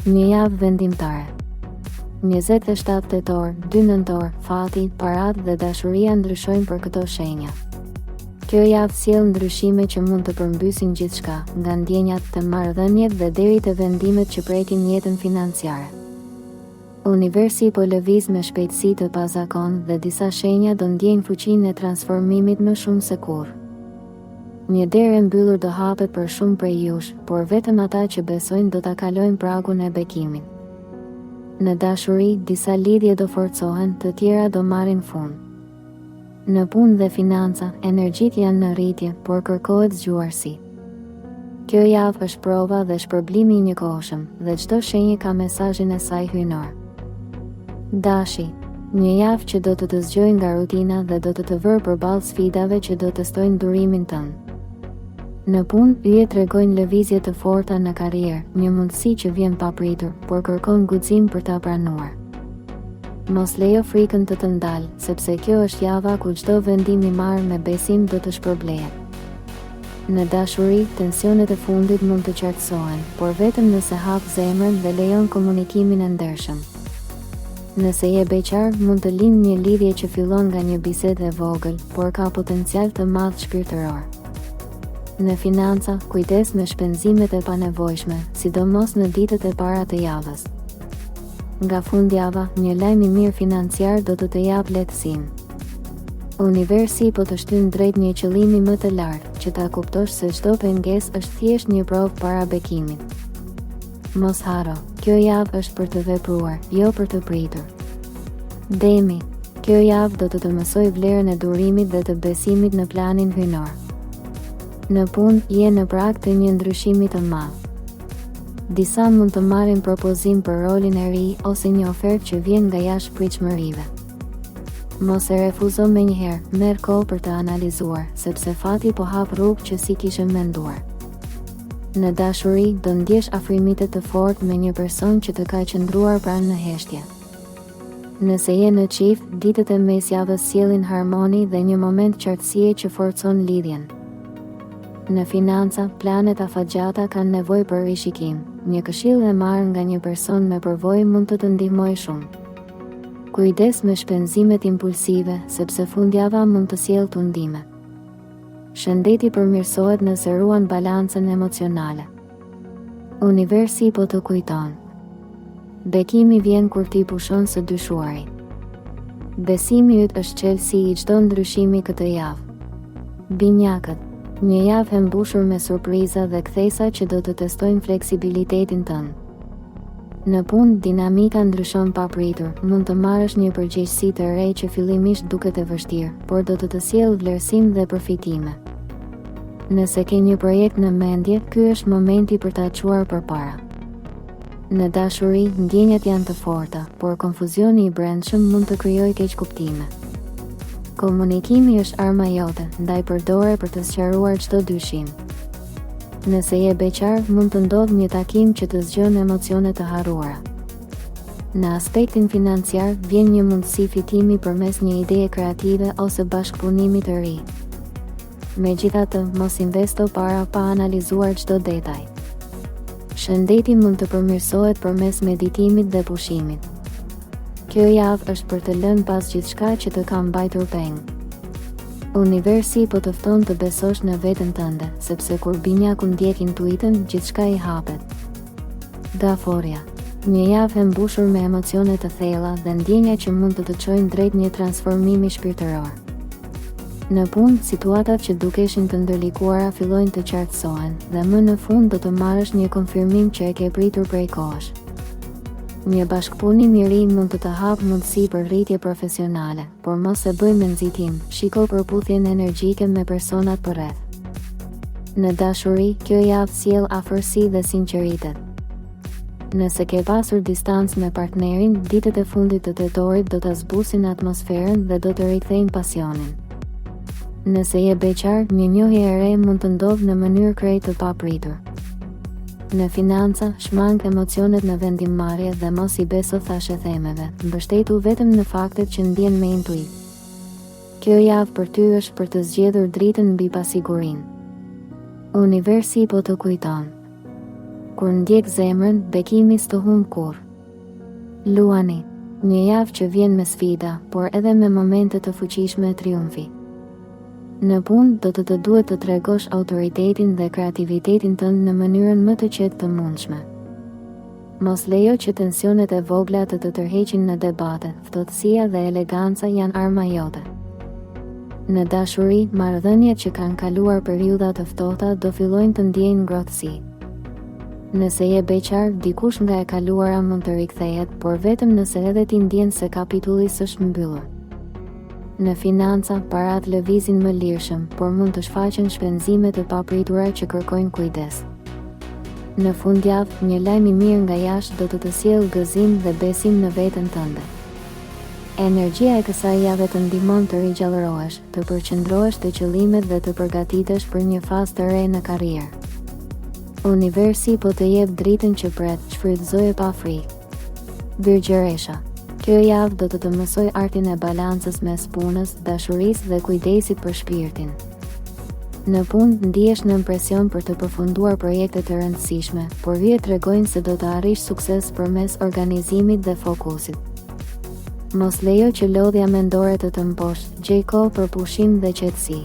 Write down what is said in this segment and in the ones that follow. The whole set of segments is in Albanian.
Një javë vendimtare. 27 tetor, 2 nëntor, fati, paratë dhe dashuria ndryshojnë për këto shenja. Kjo javë sjell ndryshime që mund të përmbysin gjithçka, nga ndjenjat të marrëdhëniet dhe deri te vendimet që prekin jetën financiare. Universi po lëviz me shpejtësi të pazakon dhe disa shenja do ndjejnë fuqinë e transformimit më shumë se kurrë. Një derë e mbyllur do hapet për shumë prej jush, por vetëm ata që besojnë do ta kalojnë pragun e bekimit. Në dashuri, disa lidhje do forcohen, të tjera do marrin fund. Në punë dhe financa, energjitë janë në rritje, por kërkohet zgjuarsi. Kjo javë është prova dhe shpërblimi i njëkohshëm, dhe çdo shenjë ka mesazhin e saj hyjnor. Dashi, një javë që do të zgjojë nga rutina dhe do të vërë përballë sfidave që do testojnë durimin tënd. Në punë, yjet tregojnë lëvizje të forta në karrierë, një mundësi që vjen papritur, por kërkon guxim për ta pranuar. Mos lejo frikën të ndalë, sepse kjo është java ku çdo vendim i marrë me besim do të shpërblehet. Në dashuri, tensionet e fundit mund të qartësohen, por vetëm nëse hap zemrën dhe lejon komunikimin e ndershëm. Nëse je beqar, mund të lindë një lidhje që fillon nga një bisedë e vogël, por ka potencial të madh shpirtëror. Në financa, kujdes me shpenzimet e panevojshme, sidomos në ditët e para të javës. Nga fundjava, një lajm i mirë financiar do të jap lehtësinë. Universi po të shtyn drejt një qëllimi më të lartë, që ta kuptosh se çdo pengesë është thjesht një provë para bekimit. Mos haro, kjo javë është për të vepruar, jo për të pritur. Demi, kjo javë do të mësoj vlerën e durimit dhe të besimit në planin hyjnor. Në punë, je në prag të një ndryshimi të madh. Disa mund të marrin propozim për rolin e ri ose një ofertë që vjen nga jashtëpritshmërive. Mos e refuzo menjëherë, merr kohë për të analizuar, sepse fati po hap rrugë që si kishe menduar. Në dashuri, do ndjesh afrimitet të fortë me një person që të ka qëndruar pranë në heshtje. Nëse je në çift, ditët e mesjavës sjellin harmoni dhe një moment qartësie që forcon lidhjen. Në financa, planet afatgjata kanë nevojë për rishikim. Një këshill e marrë nga një person me përvojë mund të ndihmojë shumë. Kujdes me shpenzimet impulsive, sepse fundjava mund të sjellë tundime. Shëndeti përmirësohet nëse ruan balancën emocionale. Universi po të kujton. Bekimi vjen kur ti pushon së dyshuari. Besimi yt është çelësi i çdo ndryshimi këtë javë. Binjakët, një javë e mbushur me surpriza dhe kthesa që do të testojnë fleksibilitetin tënd. Në punë, dinamika ndryshon papritur, mund të marrësh një përgjegjësi të re që fillimisht duket e vështirë, por do të sjellë vlerësim dhe përfitime. Nëse ke një projekt në mendje, ky është momenti për ta çuar përpara. Në dashuri, ndjenjat janë të forta, por konfuzioni i brendshëm mund të krijojë keqkuptime. Komunikimi është arma jote, ndaj përdore për të sqaruar çdo dyshim. Nëse je beqar, mund të ndodhë një takim që të zgjon emocione të harruara. Në aspektin financiar, vjen një mundësi fitimi përmes një ideje kreative ose bashkëpunimi të ri. Megjithatë, mos investo para pa analizuar çdo detaj. Shëndeti mund të përmirësohet përmes meditimit dhe pushimit. Kjo javë është për të lënë pas gjithçka që të ka mbajtur peng. Universi po të fton të besosh në veten tënde, sepse kur binjaku ndjek intuitën, gjithçka i hapet. Daforia. Një javë e mbushur me emocione të thella dhe ndjenja që mund të çojnë drejt një transformimi shpirtëror. Në punë, situatat që dukeshin të ndërlikuara fillojnë të qartësohen dhe më në fund do të marrësh një konfirmim që e ke pritur prej kohësh. Një bashkëpunim i ri mund të të hapë mundësi për rritje profesionale, por mos e bëj me nxitim, shiko përputhjen energjike me personat përreth. Në dashuri, kjo javë sjell afërsi dhe sinqeritet. Nëse ke pasur distancë me partnerin, ditët e fundit të tetorit do ta zbusin atmosferën dhe do të rikthejnë pasionin. Nëse je beqar, një njohje e re mund të ndodhë në mënyrë krejt të papritur. Në financa, shmang emocionet në vendimmarrje dhe mos i beso thashethemeve, mbështetu vetëm në faktet që ndjen me intuit. Kjo javë për ty është për të zgjedhur dritën mbi pasigurinë. Universi po të kujton. Kur ndjek zemrën, bekimi s'të humb kurrë. Luani, një javë që vjen me sfida, por edhe me momente të fuqishme triumfi. Në punë do të duhet të tregosh autoritetin dhe kreativitetin tënd në mënyrën më të qetë të mundshme. Mos lejo që tensionet e vogla të tërheqin në debate, ftohtësia dhe eleganca janë arma jote. Në dashuri, marrëdhëniet që kanë kaluar periudha të ftohta do fillojnë të ndjejnë ngrohtësi. Nëse je beqar, dikush nga e kaluara mund të rikthehet, por vetëm nëse edhe ti ndjen se kapitulli s'është mbyllur. Në financa, parat lëvizin më lirshëm, por mund të shfaqen shpenzime të papritura që kërkojnë kujdes. Në fundjavë, një lajm i mirë nga jashtë do të sjellë gëzim dhe besim në veten tënde. Energjia e kësaj jave të ndihmon të rigjallërohesh, të përqendrohesh te qëllimet dhe të përgatitesh për një fazë të re në karrierë. Universi po të jep dritën që pret, shfrytëzoje pa frikë. Birgjëresha. Kjo javë do të mësoj artin e balancës mes punës, dashurisë dhe kujdesit për shpirtin. Në punë ndihesh në presion për të përfunduar projekte të rëndësishme, por vjet tregojnë se do të arrish sukses përmes organizimit dhe fokusit. Mos lejo që lodhja mendore të mposh, gjej kohë për pushim dhe qetësi.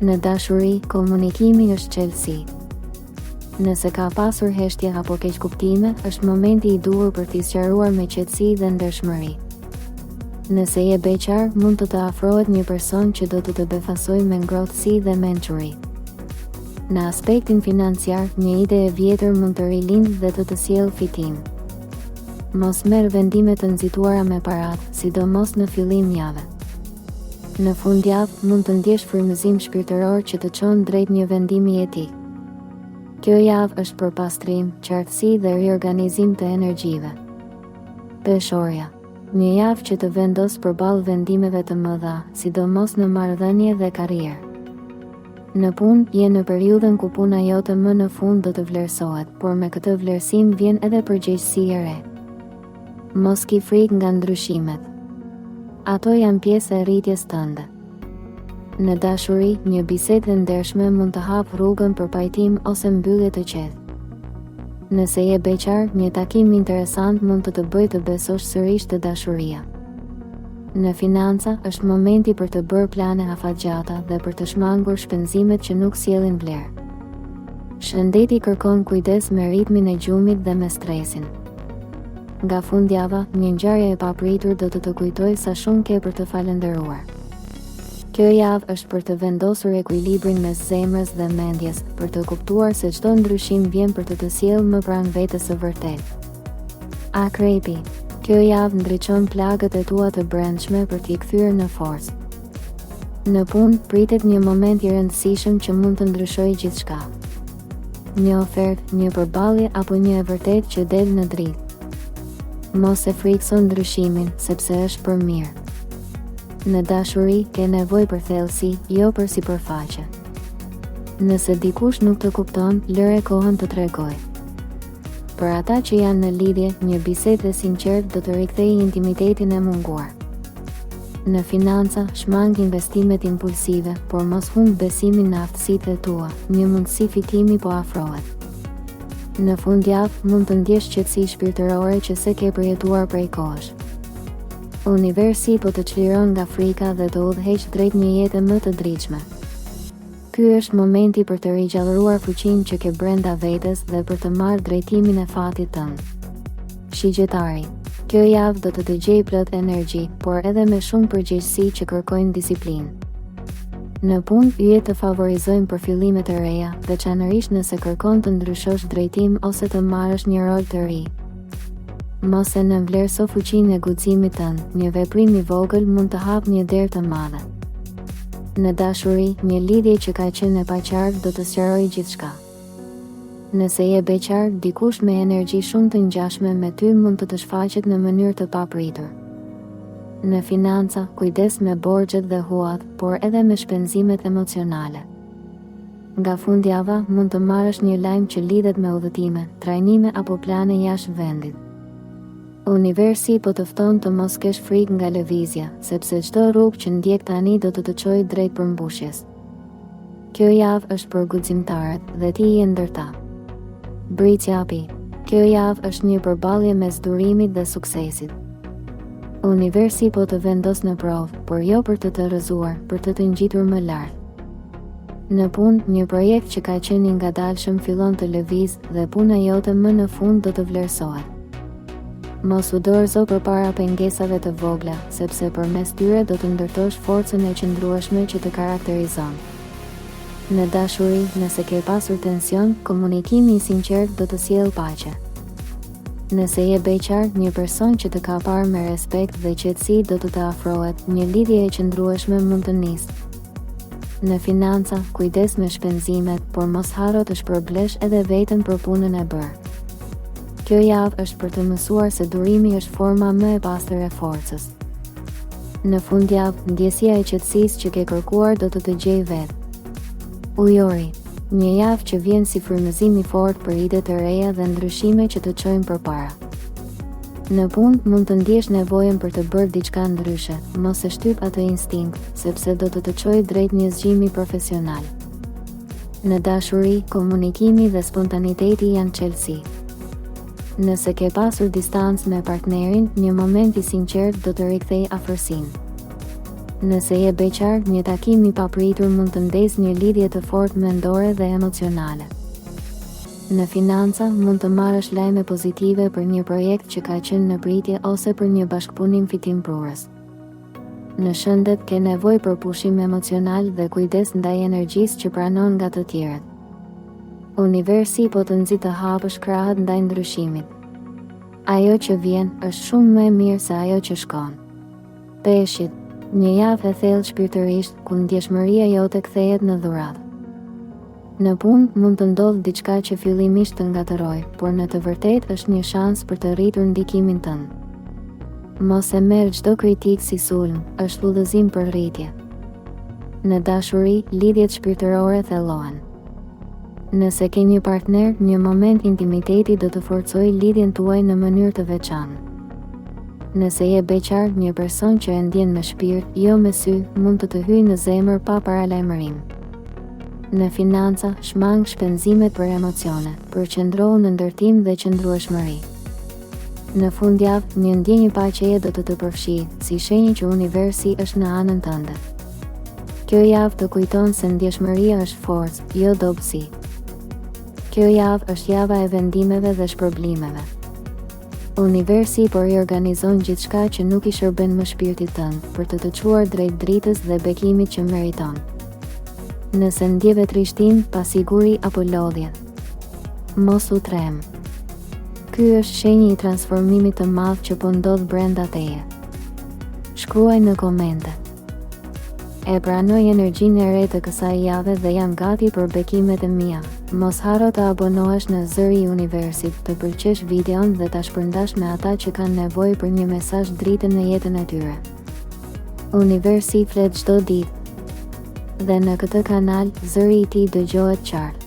Në dashuri, komunikimi është çelësi. Nëse ka pasur heshtje apo keqkuptime, është momenti i duhur për t'i sqaruar me qetësi dhe ndershmëri. Nëse je beqar, mund të afrohet një person që do të befasojë me ngrohtësi dhe mençuri. Në aspektin financiar, një ide e vjetër mund të rilindë dhe të sjellë fitim. Mos merr vendime të nxituara me paratë, sidomos në fillim jave. Në fundjavë, mund të ndjesh frymëzim shpirtëror që të çon drejt një vendimi etik. Kjo javë është për pastrim, qartësi dhe riorganizim të energjive. Peshorja. Një javë që të vendos përballë vendimeve të mëdha, sidomos në marrëdhënie dhe karrierë. Në punë, je në periudhën ku puna jote më në fund do të vlerësohet, por me këtë vlerësim vjen edhe përgjegjësi e re. Mos ki frikë nga ndryshimet. Ato janë pjesë e rritjes tënde. Në dashuri, një bisedë e ndershme mund të hapë rrugën për pajtim ose mbyllje të qetë. Nëse je beqar, një takim interesant mund të bëjë të besosh sërish të dashuria. Në financa, është momenti për të bërë plane afatgjata dhe për të shmangur shpenzimet që nuk sjellin vlerë. Shëndeti kërkon kujdes me ritmin e gjumit dhe me stresin. Nga fundjava, një ngjarje e papritur do të kujtojë sa shumë ke për të falendëruar. Kjo javë është për të vendosur ekuilibrin mes zemrës dhe mendjes, për të kuptuar se çdo ndryshim vjen për të sjellë më pranë vetes së vërtetë. Akrepi. Kjo javë ndriçon plagët e tua të brendshme për t'i kthyer në forcë. Në punë, pritet një moment i rëndësishëm që mund të ndryshojë gjithçka. Një ofertë, një përballje apo një e vërtetë që del në dritë. Mos e frikëso ndryshimin, sepse është për mirë. Në dashuri, ke nevojë për thellësi, jo për sipërfaqe. Nëse dikush nuk të kupton, lëre kohën të tregojë. Për ata që janë në lidhje, një bisedë e sinqertë do të rikthejë intimitetin e munguar. Në financa, shmang investimet impulsive, por mos humb besimin në aftësitë e tua, një mundësi fitimi po afrohet. Në fundjavë, mund të ndjesh qetësi shpirtërore që se ke përjetuar prej kohësh. Universi po të çliron nga frika dhe të udhëheq drejt një jete më të dritshme. Ky është momenti për të rigjallëruar fuqinë që ke brenda vetes dhe për të marrë drejtimin e fatit tënd. Shigjetari. Kjo javë do të gjejë plot energji, por edhe me shumë përgjegjësi që kërkojnë disiplinë. Në punë, yjet të favorizojnë për fillime të reja, veçanërisht nëse kërkon të ndryshosh drejtim ose të marrësh një rol të ri. Mos e nënvlerëso fuqinë e guximit tënd, një veprim i vogël mund të hapë një derë të madhe. Në dashuri, një lidhje që ka qenë e paqartë do të sqarojë gjithçka. Nëse je beqar, dikush me energji shumë të ngjashme me ty mund të shfaqet në mënyrë të papritur. Në financa, kujdes me borxhet dhe huat, por edhe me shpenzimet emocionale. Nga fundjava, mund të marrësh një lajm që lidhet me udhëtime, trajnime apo plane jashtë vendit. Universi po të fton të mos kesh frikë nga lëvizja, sepse çdo rrugë që ndjek tani do të çojë drejt përmbushjes. Kjo javë është për guximtarët dhe ti je ndër ta. Britsjapi. Kjo javë është një përballje mes durimit dhe suksesit. Universi po të vendos në provë, por jo për të të rrëzuar, për të të ngjitur më lart. Në punë, një projekt që ka qenë i ngadalshëm fillon të lëvizë dhe puna jote më në fund do të vlerësohet. Mos u dorëzo përpara pengesave të vogla, sepse përmes tyre do të ndërtosh forcën e qëndrueshme që të karakterizon. Në dashuri, nëse ke pasur tension, komunikimi i sinqert do të sjellë paqe. Nëse je beqar, një person që të ka parë me respekt dhe qetësi do të të afrohet, një lidhje e qëndrueshme mund të nisë. Në financa, kujdes me shpenzimet, por mos harro të shpërblesh edhe veten për punën e bërë. Kjo javë është për të mësuar se durimi është forma më e pastër e forcës. Në fundjavë, ndjesia e qetësisë që ke kërkuar do të të gjejë vetë. Ujori. Një javë që vjen si frymëzim i fortë për ide të reja dhe ndryshime që të çojnë përpara. Në punë mund të ndjesh nevojën për të bërë diçka ndryshe, mos e shtyp atë instinkt, sepse do të të çojë drejt një zgjimi profesional. Në dashuri, komunikimi dhe spontaniteti janë çelësi. Nëse ke pasur distancë me partnerin, një moment i sinqert do të rikthejë afërsinë. Nëse je beqar, një takim i papritur mund të ndezë një lidhje të fortë mendore dhe emocionale. Në financa, mund të marrësh lajme pozitive për një projekt që ka qenë në pritje ose për një bashkëpunim fitimprurës. Në shëndet, ke nevojë për pushim emocional dhe kujdes ndaj energjisë që pranon nga të tjerët. Universi po të nxit të hapësh krahët ndaj ndryshimit. Ajo që vjen është shumë më e mirë se ajo që shkon. Peshqit. Një javë e thellë shpirtërisht, ku ndjeshmëria jote kthehet në dhuratë. Në punë mund të ndodhë diçka që fillimisht të ngatëroj, por në të vërtetë është një shans për të rritur ndikimin tënd. Mos e merr çdo kritikë si sulm, është udhëzim për rritje. Në dashuri, lidhjet shpirtërore thellohen. Nëse ke një partner, një moment intimiteti do të forcojë lidhjen tuaj në mënyrë të veçantë. Nëse je beqar, një person që e ndjen me shpirt, jo me sy, mund të të hyjë në zemër pa paralajmërim. Në financa, shmang shpenzimet për emocione, përqendrohu në ndërtim dhe qëndrueshmëri. Në fundjavë, një ndjenjë paqeje do të të përfshijë, si shenjë që universi është në anën tënde. Kjo javë të kujton se ndjeshmëria është forcë, jo dobësi. Kjo javë është java e vendimeve dhe shpërblimeve. Universi po riorganizon gjithçka që nuk i shërben më shpirtit tënd, për të të çuar drejt dritës dhe bekimit që meriton. Nëse ndjeve trishtim, pasiguri apo lodhje, mos u trem. Ky është shenjë i transformimit të madh që po ndodh brenda teje. Shkruaj në komente. E pranoj energjinë e re të kësaj jave dhe jam gati për bekimet e mia. Mos harro të abonohesh në Zëri i Universit, të pëlqesh videon dhe ta shpërndash me ata që kanë nevojë për një mesazh drite në jetën e tyre. Universi flet çdo ditë. Dhe në këtë kanal, zëri i tij dëgjohet qartë.